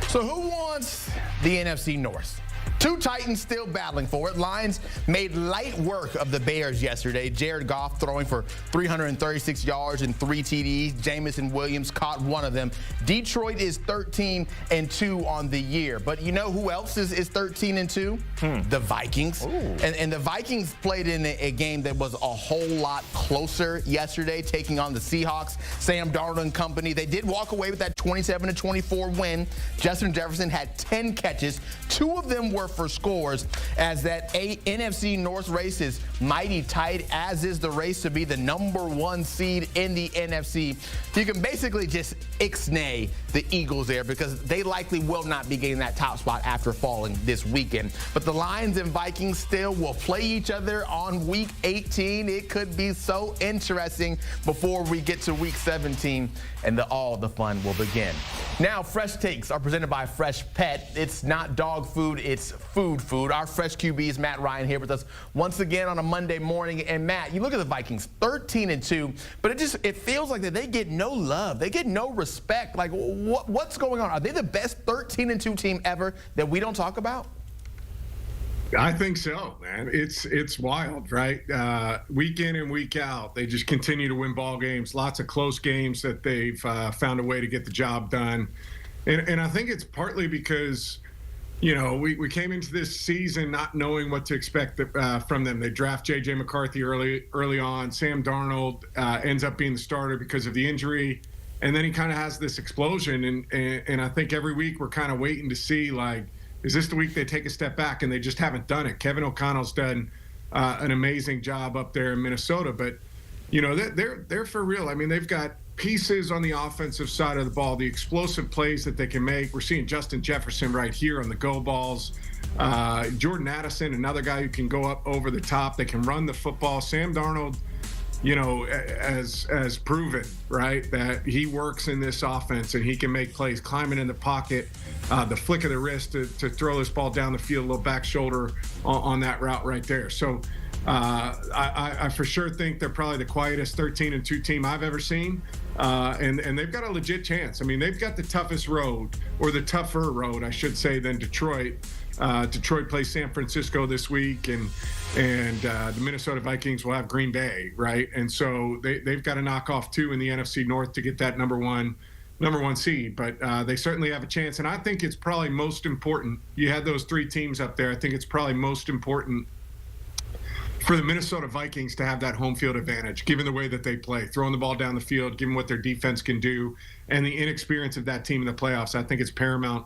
So who wants the NFC North? Two Titans still battling for it. Lions made light work of the Bears yesterday. Jared Goff throwing for 336 yards and 3 TDs. Jamison Williams caught one of them. Detroit is 13-2 on the year. But you know who else is 13-2? The Vikings. And the Vikings played in a game that was a whole lot closer yesterday, taking on the Seahawks. Sam Darnold and company. They did walk away with that 27-24 win. Justin Jefferson had 10 catches. 2 of them were for scores, as that NFC North race is mighty tight, as is the race to be the #1 seed in the NFC. You can basically just ixnay the Eagles there, because they likely will not be getting that top spot after falling this weekend. But the Lions and Vikings still will play each other on week 18. It could be so interesting before we get to week 17, and all the fun will begin. Now, Fresh Takes are presented by Fresh Pet. It's not dog food, it's food. Our Fresh QBs, Matt Ryan, here with us once again on a Monday morning. And Matt, you look at the Vikings, 13-2, but it feels like that they get no love. They get no respect. Like, what's going on? Are they the best 13-2 team ever that we don't talk about? I think so, man. It's wild, right? Week in and week out, they just continue to win ball games. Lots of close games that they've found a way to get the job done. And I think it's partly because, you know, we came into this season not knowing what to expect from them. They draft J.J. McCarthy early on. Sam Darnold ends up being the starter because of the injury. And then he kind of has this explosion. And I think every week we're kind of waiting to see, like, is this the week they take a step back? And they just haven't done it. Kevin O'Connell's done an amazing job up there in Minnesota. But, you know, they're for real. I mean, they've got pieces on the offensive side of the ball, the explosive plays that they can make. We're seeing Justin Jefferson right here on the go balls. Jordan Addison, another guy who can go up over the top. They can run the football. Sam Darnold, you know, as proven, right, that he works in this offense and he can make plays, climbing in the pocket, the flick of the wrist to throw this ball down the field, a little back shoulder on that route right there. So I for sure think they're probably the quietest 13-2 team I've ever seen. And they've got a legit chance. I mean, they've got the toughest road, or the tougher road, I should say, than Detroit. Detroit plays San Francisco this week, and the Minnesota Vikings will have Green Bay, right? And so they've got to knock off 2 in the NFC North to get that number one seed. But they certainly have a chance, and I think it's probably most important. You had those 3 teams up there. I think it's probably most important for the Minnesota Vikings to have that home field advantage, given the way that they play, throwing the ball down the field, given what their defense can do, and the inexperience of that team in the playoffs. I think it's paramount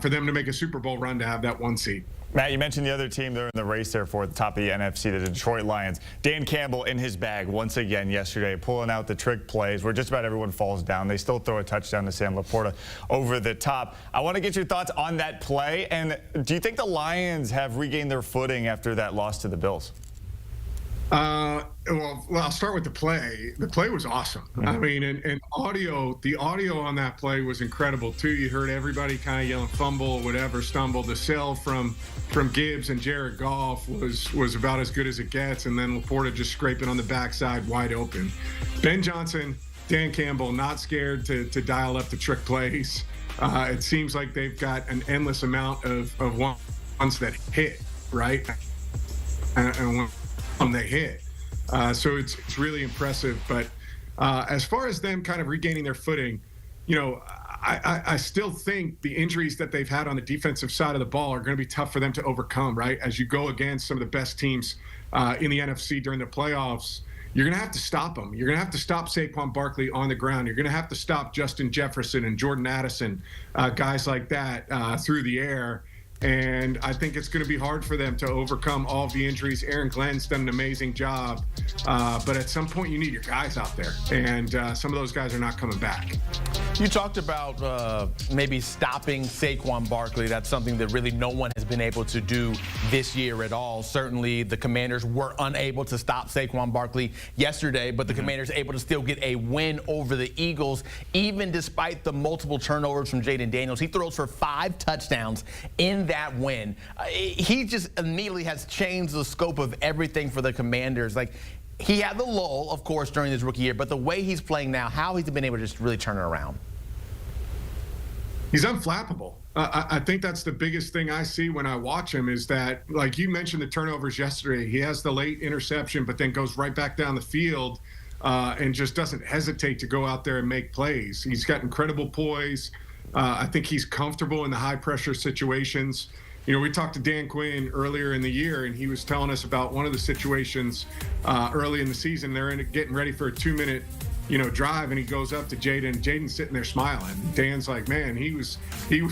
for them to make a Super Bowl run to have that 1 seed. Matt, you mentioned the other team they're in the race there for at the top of the NFC, the Detroit Lions. Dan Campbell in his bag once again yesterday, pulling out the trick plays where just about everyone falls down. They still throw a touchdown to Sam Laporta over the top. I want to get your thoughts on that play. And do you think the Lions have regained their footing after that loss to the Bills? Well, I'll start with the play. The play was awesome. I mean, and the audio on that play was incredible too. You heard everybody kind of yelling fumble, whatever, stumble. The sell from Gibbs and Jared Goff was about as good as it gets, and then Laporta just scraping on the backside wide open. Ben Johnson, Dan Campbell, not scared to dial up the trick plays. It seems like they've got an endless amount of ones that hit, right? And when they hit. So it's really impressive. But as far as them kind of regaining their footing, you know, I still think the injuries that they've had on the defensive side of the ball are going to be tough for them to overcome, right? As you go against some of the best teams in the NFC during the playoffs, you're going to have to stop them. You're going to have to stop Saquon Barkley on the ground. You're going to have to stop Justin Jefferson and Jordan Addison, guys like that through the air. And I think it's going to be hard for them to overcome all of the injuries. Aaron Glenn's done an amazing job. But at some point, you need your guys out there. And some of those guys are not coming back. You talked about maybe stopping Saquon Barkley. That's something that really no one has been able to do this year at all. Certainly, the Commanders were unable to stop Saquon Barkley yesterday, but the Commanders able to still get a win over the Eagles, even despite the multiple turnovers from Jaden Daniels. He throws for 5 touchdowns in that win. He just immediately has changed the scope of everything for the Commanders. Like, he had the lull, of course, during his rookie year, but the way he's playing now, how he's been able to just really turn it around. He's unflappable. I think that's the biggest thing I see when I watch him is that, like you mentioned the turnovers yesterday, he has the late interception, but then goes right back down the field and just doesn't hesitate to go out there and make plays. He's got incredible poise. I think he's comfortable in the high-pressure situations. You know, we talked to Dan Quinn earlier in the year, and he was telling us about one of the situations early in the season. They're getting ready for a 2-minute drive, and he goes up to Jaden. Jaden's sitting there smiling. Dan's like, man, he was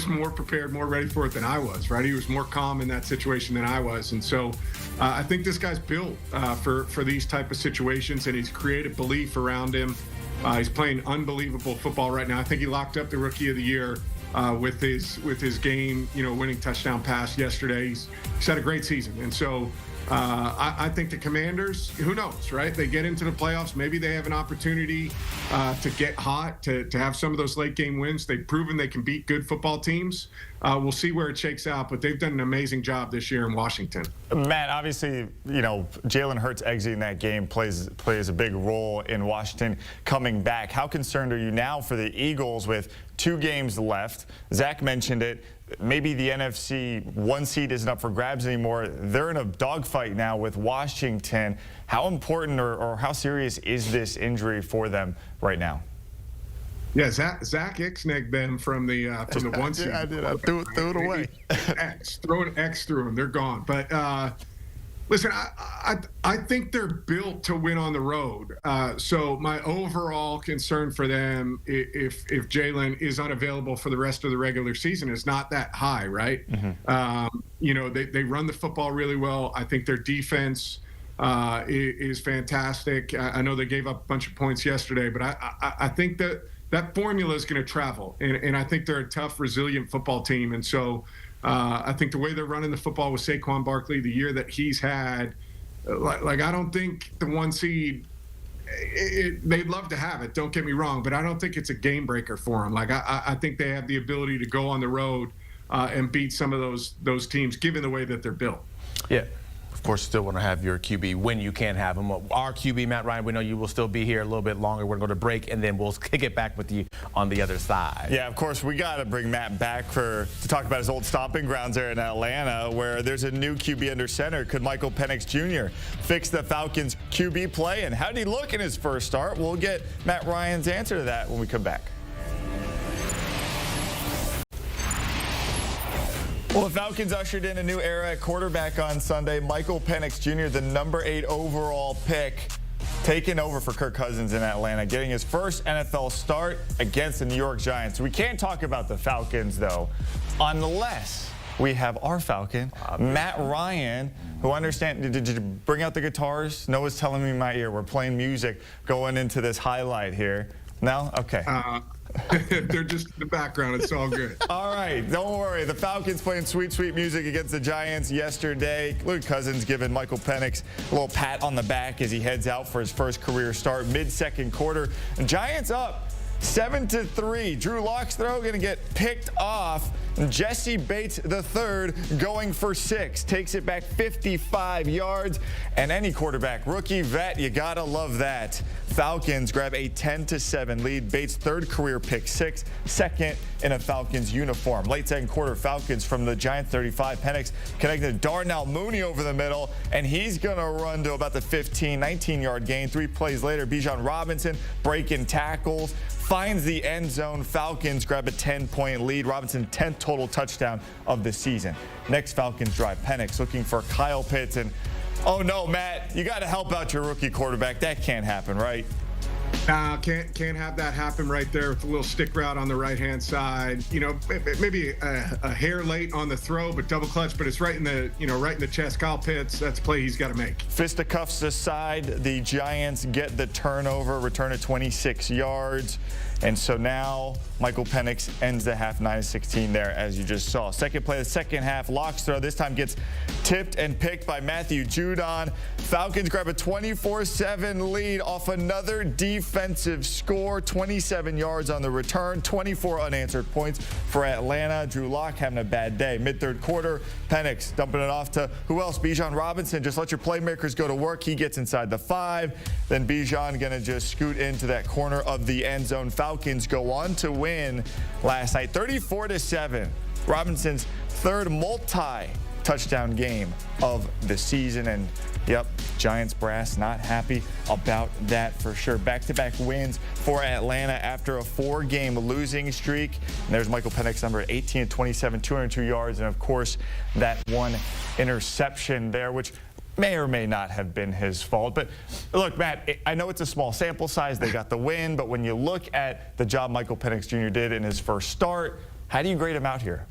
more prepared, more ready for it than I was, right? He was more calm in that situation than I was. And so I think this guy's built for these type of situations, and he's created belief around him. He's playing unbelievable football right now. I think he locked up the Rookie of the Year with his game, winning touchdown pass yesterday. He's had a great season. And so I think the Commanders, who knows, right? They get into the playoffs. Maybe they have an opportunity to get hot, to have some of those late game wins. They've proven they can beat good football teams. We'll see where it shakes out, but they've done an amazing job this year in Washington. Matt, obviously, Jalen Hurts exiting that game plays a big role in Washington coming back. How concerned are you now for the Eagles with 2 games left? Zach mentioned it. Maybe the NFC 1 seed isn't up for grabs anymore. They're in a dogfight now with Washington. How important or how serious is this injury for them right now? Yeah, Zach ixnagged them from the 1 seed. I did. I threw it away. Throw an X through them. They're gone. But listen, I think they're built to win on the road. So my overall concern for them, if Jalen is unavailable for the rest of the regular season, is not that high, right? Mm-hmm. They run the football really well. I think their defense is fantastic. I know they gave up a bunch of points yesterday, but I think that formula is going to travel, and I think they're a tough, resilient football team. And so I think the way they're running the football with Saquon Barkley, the year that he's had, I don't think the 1 seed, they'd love to have it, don't get me wrong, but I don't think it's a game breaker for them. I think they have the ability to go on the road and beat some of those teams, given the way that they're built. Yeah. Of course, still want to have your QB when you can have him. Our QB, Matt Ryan, we know you will still be here a little bit longer. We're going to break, and then we'll kick it back with you on the other side. Yeah, of course, we got to bring Matt back to talk about his old stomping grounds there in Atlanta, where there's a new QB under center. Could Michael Penix Jr. fix the Falcons' QB play? And how did he look in his first start? We'll get Matt Ryan's answer to that when we come back. Well, the Falcons ushered in a new era at quarterback on Sunday. Michael Penix Jr., the number 8 overall pick, taking over for Kirk Cousins in Atlanta, getting his first NFL start against the New York Giants. We can't talk about the Falcons, though, unless we have our Falcon, Matt Ryan, who did you bring out the guitars? Noah's telling me in my ear. We're playing music going into this highlight here. No? Okay. They're just in the background. It's all good. All right. Don't worry. The Falcons playing sweet, sweet music against the Giants yesterday. Luke Cousins giving Michael Penix a little pat on the back as he heads out for his first career start mid-second quarter. And Giants up 7-3. Drew Lock's throw going to get picked off. Jesse Bates III going for 6. Takes it back 55 yards. And any quarterback, rookie, vet, you got to love that. Falcons grab a 10-7 lead. Bates' 3rd career pick 6, 2nd in a Falcons uniform. Late second quarter, Falcons from the Giants 35. Penix connected to Darnell Mooney over the middle, and he's going to run to about the 15, 19-yard gain. 3 plays later, Bijan Robinson breaking tackles, finds the end zone. Falcons grab a 10-point lead. Robinson 10th total touchdown of the season. Next Falcons drive, Penix looking for Kyle Pitts, and oh no, Matt, you got to help out your rookie quarterback. That can't happen, right? Can't have that happen right there with a little stick route on the right-hand side. Maybe a hair late on the throw, but double clutch. But it's right in the chest. Kyle Pitts. That's a play he's got to make. Fisticuffs aside, the Giants get the turnover, return at 26 yards. And so now Michael Penix ends the half 9-16 there, as you just saw. Second play of the second half, Lock's throw. This time gets tipped and picked by Matthew Judon. Falcons grab a 24-7 lead off another defensive score. 27 yards on the return, 24 unanswered points for Atlanta. Drew Lock having a bad day. Mid-third quarter, Penix dumping it off to who else? Bijan Robinson. Just let your playmakers go to work. He gets inside the 5. Then Bijan going to just scoot into that corner of the end zone. Falcons Falcons go on to win last night 34-7. Robinson's third multi-touchdown game of the season. And yep, Giants brass not happy about that for sure. Back-to-back wins for Atlanta after a 4-game losing streak. And there's Michael Penix, number 18-27, 202 yards. And of course, that one interception there, which may or may not have been his fault. But look, Matt, I know it's a small sample size. They got the win. But when you look at the job Michael Penix Jr. did in his first start, how do you grade him out here?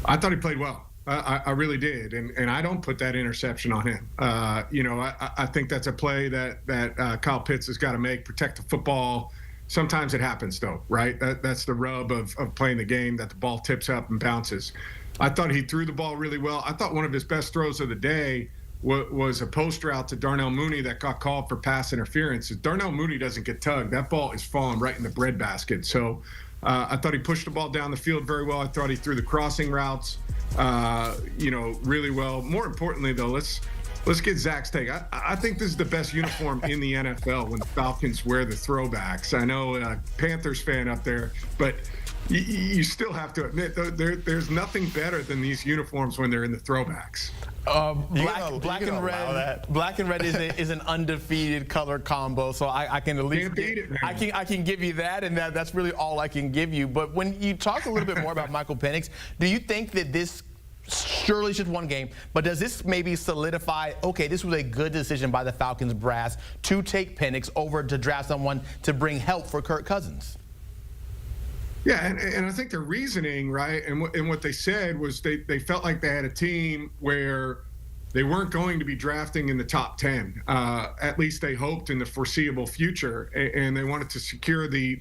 I thought he played well. I really did, and I don't put that interception on him. I think that's a play that Kyle Pitts has got to make, protect the football. Sometimes it happens, though, right? That's the rub of playing the game, that the ball tips up and bounces. I thought he threw the ball really well. I thought one of his best throws of the day was a post route to Darnell Mooney that got called for pass interference. If Darnell Mooney doesn't get tugged, that ball is falling right in the breadbasket. So I thought he pushed the ball down the field very well. I thought he threw the crossing routes, really well. More importantly, though, let's get Zach's take. I think this is the best uniform in the NFL when the Falcons wear the throwbacks. I know Panthers fan up there, but you still have to admit, there's nothing better than these uniforms when they're in the throwbacks. Black and red is an undefeated color combo, so I can at least I can give you that, and that's really all I can give you. But when you talk a little bit more about Michael Penix, do you think that this surely just one game, but does this maybe solidify, okay, this was a good decision by the Falcons brass to take Penix over to draft someone to bring help for Kirk Cousins? Yeah, and I think the reasoning, right, and what they said was they felt like they had a team where they weren't going to be drafting in the top 10. At least they hoped in the foreseeable future, and they wanted to secure the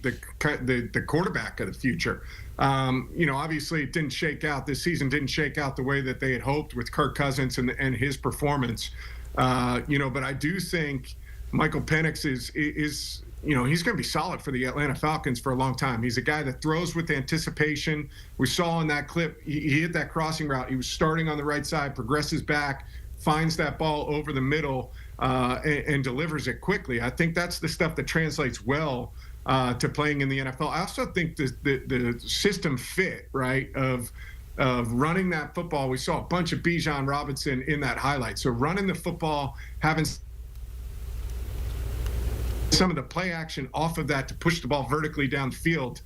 quarterback of the future. Obviously it didn't shake out. This season didn't shake out the way that they had hoped with Kirk Cousins and his performance. But I do think Michael Penix is he's going to be solid for the Atlanta Falcons for a long time. He's a guy that throws with anticipation. We saw in that clip, he hit that crossing route. He was starting on the right side, progresses back, finds that ball over the middle, and delivers it quickly. I think that's the stuff that translates well to playing in the NFL. I also think the system fit, right, of running that football. We saw a bunch of Bijan Robinson in that highlight. So running the football, having some of the play action off of that to push the ball vertically downfield,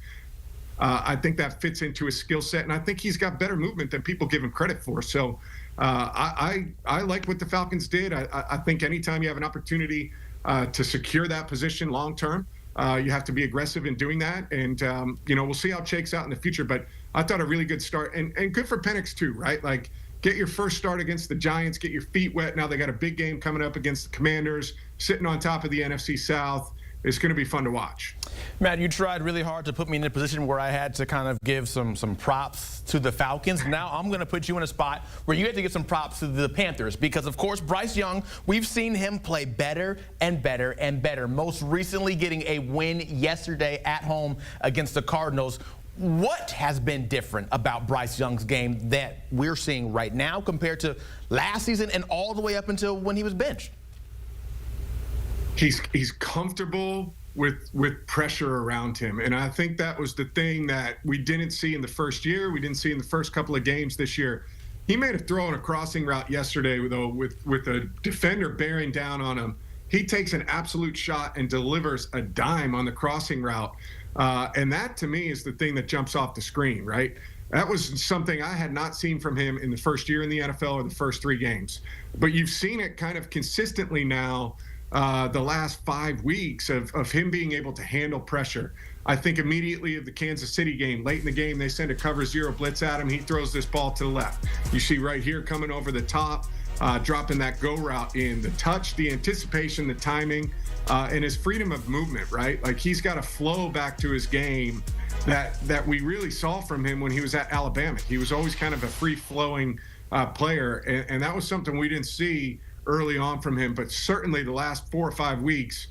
I think that fits into his skill set, and I think he's got better movement than people give him credit for. So I like what the Falcons did. I think anytime you have an opportunity to secure that position long term, you have to be aggressive in doing that, and we'll see how it shakes out in the future. But I thought a really good start, and good for Penix too, right? Like, get your first start against the Giants, get your feet wet. Now they got a big game coming up against the Commanders, sitting on top of the NFC South. It's going to be fun to watch. Matt, you tried really hard to put me in a position where I had to kind of give some props to the Falcons. Now I'm going to put you in a spot where you have to give some props to the Panthers because, of course, Bryce Young, we've seen him play better and better and better, most recently getting a win yesterday at home against the Cardinals. What has been different about Bryce Young's game that we're seeing right now compared to last season and all the way up until when he was benched? He's comfortable with pressure around him, and I think that was the thing that we didn't see in the first year. We didn't see in the first couple of games this year. He made a throw on a crossing route yesterday, though, with a defender bearing down on him. He takes an absolute shot and delivers a dime on the crossing route. And that, to me, is the thing that jumps off the screen, right? That was something I had not seen from him in the first year in the NFL or the first 3 games. But you've seen it kind of consistently now the last 5 weeks of him being able to handle pressure. I think immediately of the Kansas City game. Late in the game, they send a cover 0 blitz at him. He throws this ball to the left. You see right here coming over the top, dropping that go route in. The touch, the anticipation, the timing, and his freedom of movement, right? Like, he's got a flow back to his game that we really saw from him when he was at Alabama. He was always kind of a free-flowing player, and that was something we didn't see early on from him. But certainly the last 4 or 5 weeks,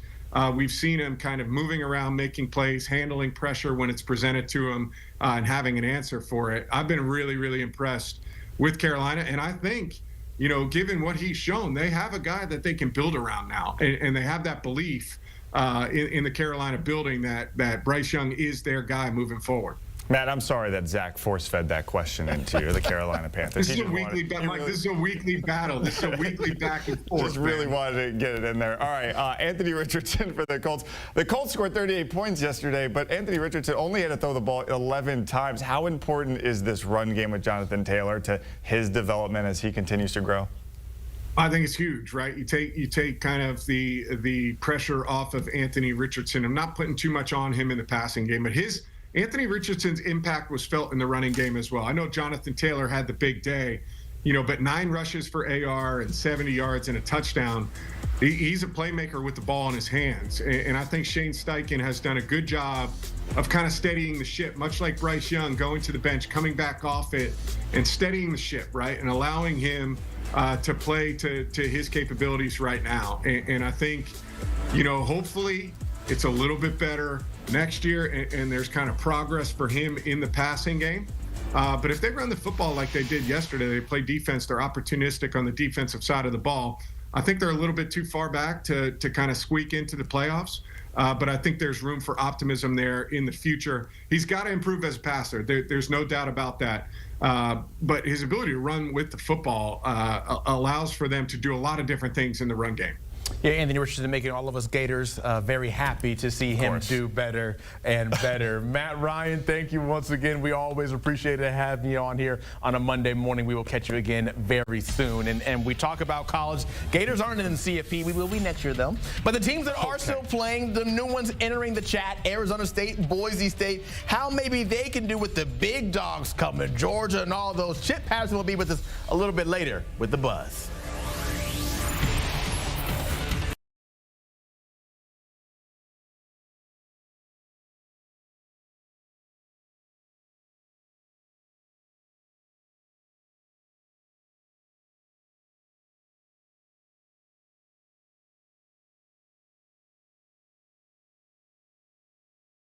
we've seen him kind of moving around, making plays, handling pressure when it's presented to him, and having an answer for it. I've been really, really impressed with Carolina, and I think, given what he's shown, they have a guy that they can build around now, and they have that belief in the Carolina building that Bryce Young is their guy moving forward. Matt, I'm sorry that Zach force-fed that question into the Carolina Panthers. This is a weekly battle. This is a weekly battle. This is a weekly back and forth. Just really wanted to get it in there. All right, Anthony Richardson for the Colts. The Colts scored 38 points yesterday, but Anthony Richardson only had to throw the ball 11 times. How important is this run game with Jonathan Taylor to his development as he continues to grow? I think it's huge, right? You take kind of the pressure off of Anthony Richardson. I'm not putting too much on him in the passing game, but Anthony Richardson's impact was felt in the running game as well. I know Jonathan Taylor had the big day, but 9 rushes for AR and 70 yards and a touchdown. He's a playmaker with the ball in his hands. And I think Shane Steichen has done a good job of kind of steadying the ship, much like Bryce Young going to the bench, coming back off it and steadying the ship, right? And allowing him to play to his capabilities right now. And I think, hopefully it's a little bit better next year, and there's kind of progress for him in the passing game. But if they run the football like they did yesterday, they play defense, they're opportunistic on the defensive side of the ball. I think they're a little bit too far back to kind of squeak into the playoffs. But I think there's room for optimism there in the future. He's got to improve as a passer. There's no doubt about that. But his ability to run with the football allows for them to do a lot of different things in the run game. Yeah, Anthony Richardson making all of us Gators very happy to see him do better and better. Matt Ryan, thank you once again. We always appreciate it having you on here on a Monday morning. We will catch you again very soon. And we talk about college. Gators aren't in the CFP. We will be next year, though. But the teams that are still playing, the new ones entering the chat, Arizona State, Boise State, how maybe they can do with the big dogs coming, Georgia and all those. Chip Patterson will be with us a little bit later with The Buzz.